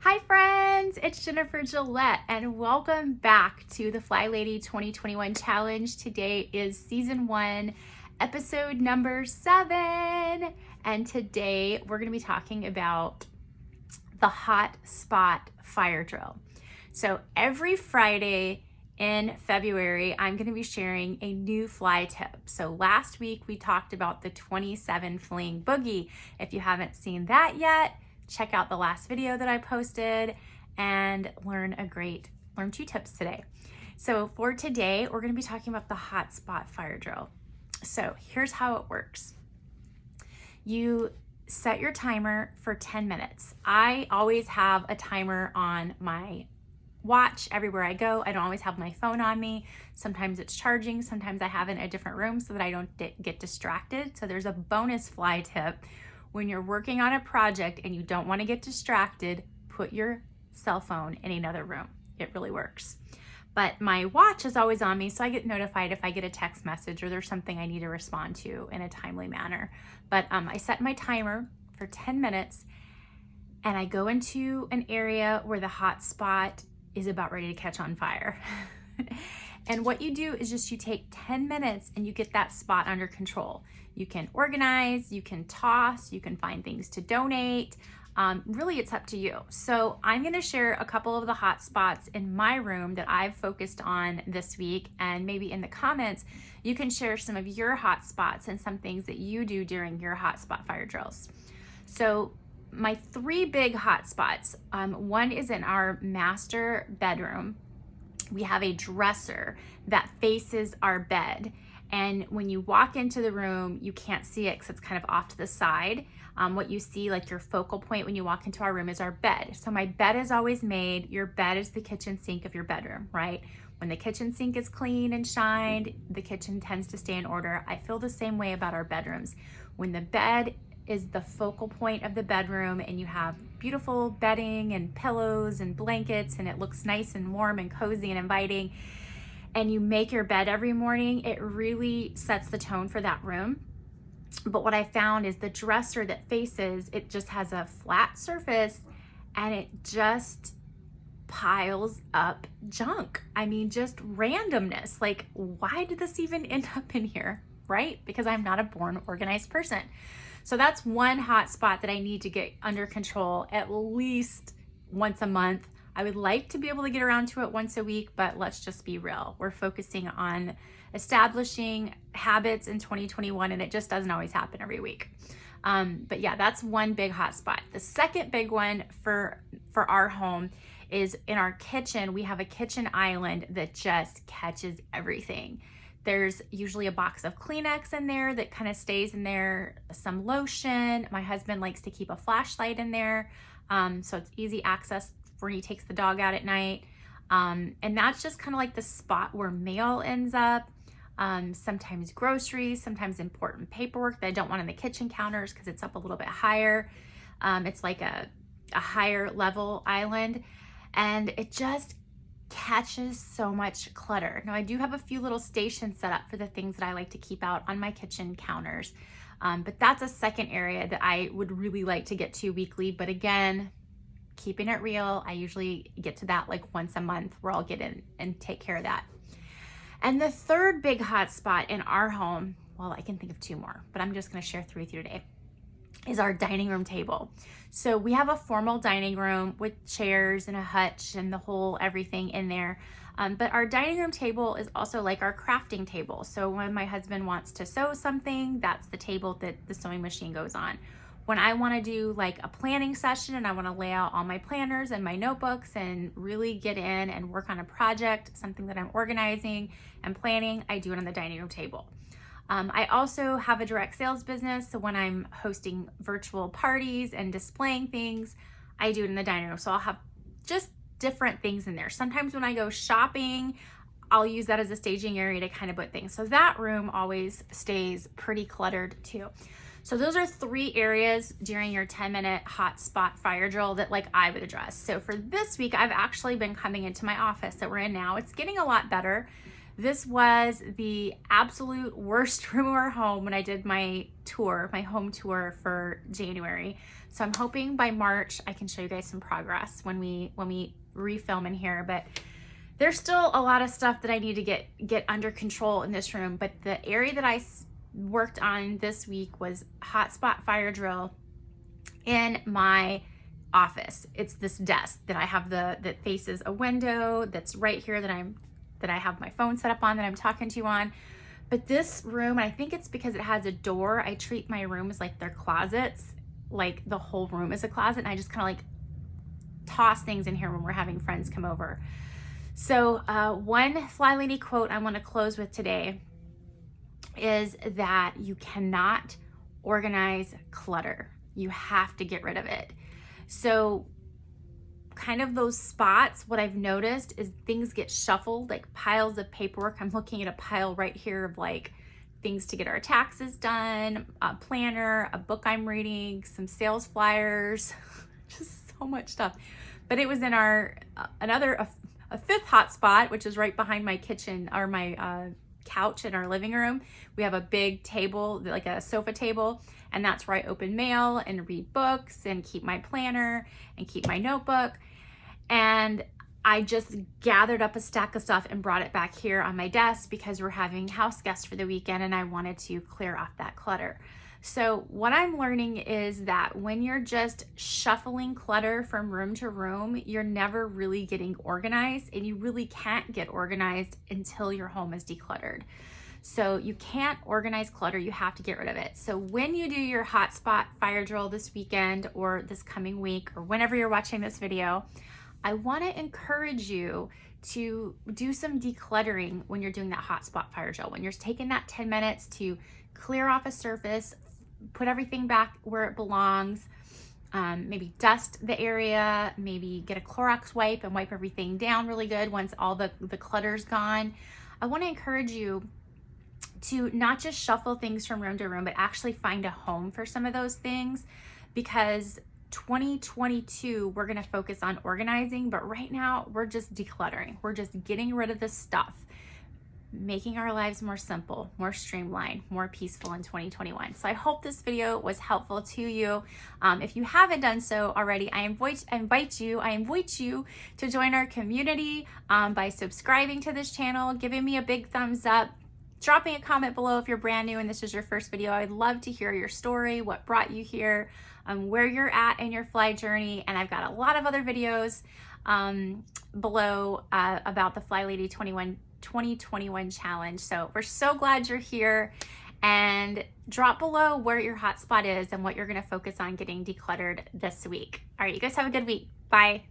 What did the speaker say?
Hi friends, it's Jennifer Gillette and welcome back to the FlyLady 2021 challenge. Today is season 1, episode number 7. And today we're going to be talking about the hot spot fire drill. So every Friday in February, I'm going to be sharing a new fly tip. So last week we talked about the 27 fling boogie. If you haven't seen that yet, check out the last video that I posted and learn 2 tips today. So for today, we're going to be talking about the hot spot fire drill. So here's how it works. You set your timer for 10 minutes. I always have a timer on my watch everywhere I go. I don't always have my phone on me. Sometimes it's charging. Sometimes I have it in a different room so that I don't get distracted. So there's a bonus fly tip. When you're working on a project and you don't want to get distracted, put your cell phone in another room. It really works. But my watch is always on me, so I get notified if I get a text message or there's something I need to respond to in a timely manner. But I set my timer for 10 minutes and I go into an area where the hot spot is about ready to catch on fire. And what you do is just you take 10 minutes and you get that spot under control. You can organize, you can toss, you can find things to donate. Really, it's up to you. So I'm gonna share a couple of the hot spots in my room that I've focused on this week, and maybe in the comments, you can share some of your hot spots and some things that you do during your hot spot fire drills. So my 3 big hot spots, one is in our master bedroom. We have a dresser that faces our bed. And when you walk into the room, you can't see it because it's kind of off to the side. What you see, like your focal point when you walk into our room, is our bed. So my bed is always made. Your bed is the kitchen sink of your bedroom, right? When the kitchen sink is clean and shined, the kitchen tends to stay in order. I feel the same way about our bedrooms. When the bed is the focal point of the bedroom and you have beautiful bedding and pillows and blankets and it looks nice and warm and cozy and inviting, and you make your bed every morning, it really sets the tone for that room. But what I found is the dresser that faces, it just has a flat surface and it just piles up junk. I mean, just randomness. Like, why did this even end up in here, right? Because I'm not a born organized person. So that's one hot spot that I need to get under control at least once a month. I would like to be able to get around to it once a week, but let's just be real. We're focusing on establishing habits in 2021, and it just doesn't always happen every week. But yeah, that's one big hot spot. The second big one for our home is in our kitchen. We have a kitchen island that just catches everything. There's usually a box of Kleenex in there that kind of stays in there, some lotion. My husband likes to keep a flashlight in there, so it's easy access where he takes the dog out at night. And that's just kind of like the spot where mail ends up, sometimes groceries, sometimes important paperwork that I don't want on the kitchen counters because it's up a little bit higher. It's like a higher level island, and it just catches so much clutter. Now I do have a few little stations set up for the things that I like to keep out on my kitchen counters. But that's a second area that I would really like to get to weekly. But again, keeping it real, I usually get to that like once a month where I'll get in and take care of that. And the third big hot spot in our home, well, I can think of 2 more, but I'm just gonna share 3 with you today, is our dining room table. So we have a formal dining room with chairs and a hutch and the whole everything in there. But our dining room table is also like our crafting table. So when my husband wants to sew something, that's the table that the sewing machine goes on. When I want to do like a planning session and I want to lay out all my planners and my notebooks and really get in and work on a project, something that I'm organizing and planning, I do it on the dining room table. I also have a direct sales business, so when I'm hosting virtual parties and displaying things, I do it in the dining room. So I'll have just different things in there. Sometimes when I go shopping, I'll use that as a staging area to kind of put things. So that room always stays pretty cluttered too. So those are 3 areas during your 10-minute hot spot fire drill that like I would address. So for this week, I've actually been coming into my office that we're in now. It's getting a lot better. This was the absolute worst room of our home when I did my tour, my home tour for January. So I'm hoping by March I can show you guys some progress when we refilm in here. But there's still a lot of stuff that I need to get under control in this room. But the area that I worked on this week was hotspot fire drill in my office. It's this desk that I have that faces a window that's right here that I have my phone set up on, that I'm talking to you on. But this room, and I think it's because it has a door, I treat my rooms like they're closets, like the whole room is a closet, and I just kind of like toss things in here when we're having friends come over. So one FlyLady quote I want to close with today is that you cannot organize clutter. You have to get rid of it. So kind of those spots, what I've noticed is things get shuffled, like piles of paperwork. I'm looking at a pile right here of like things to get our taxes done, a planner, a book I'm reading, some sales flyers, just so much stuff. But it was in our a fifth hotspot, which is right behind my kitchen or my couch in our living room. We have a big table, like a sofa table, and that's where I open mail and read books and keep my planner and keep my notebook. And I just gathered up a stack of stuff and brought it back here on my desk because we're having house guests for the weekend and I wanted to clear off that clutter. So what I'm learning is that when you're just shuffling clutter from room to room, you're never really getting organized, and you really can't get organized until your home is decluttered. So you can't organize clutter, you have to get rid of it. So when you do your hotspot fire drill this weekend or this coming week or whenever you're watching this video, I want to encourage you to do some decluttering when you're doing that hotspot fire drill. When you're taking that 10 minutes to clear off a surface, put everything back where it belongs, maybe dust the area, maybe get a Clorox wipe and wipe everything down really good once all the clutter's gone. I want to encourage you to not just shuffle things from room to room, but actually find a home for some of those things, because 2022, we're going to focus on organizing, but right now we're just decluttering. We're just getting rid of the stuff, making our lives more simple, more streamlined, more peaceful in 2021. So I hope this video was helpful to you. If you haven't done so already, I invite you to join our community by subscribing to this channel, giving me a big thumbs up, dropping a comment below if you're brand new and this is your first video. I'd love to hear your story, what brought you here, where you're at in your fly journey. And I've got a lot of other videos below about the FlyLady 2021 challenge. So we're so glad you're here, and drop below where your hotspot is and what you're going to focus on getting decluttered this week. All right, you guys have a good week. Bye.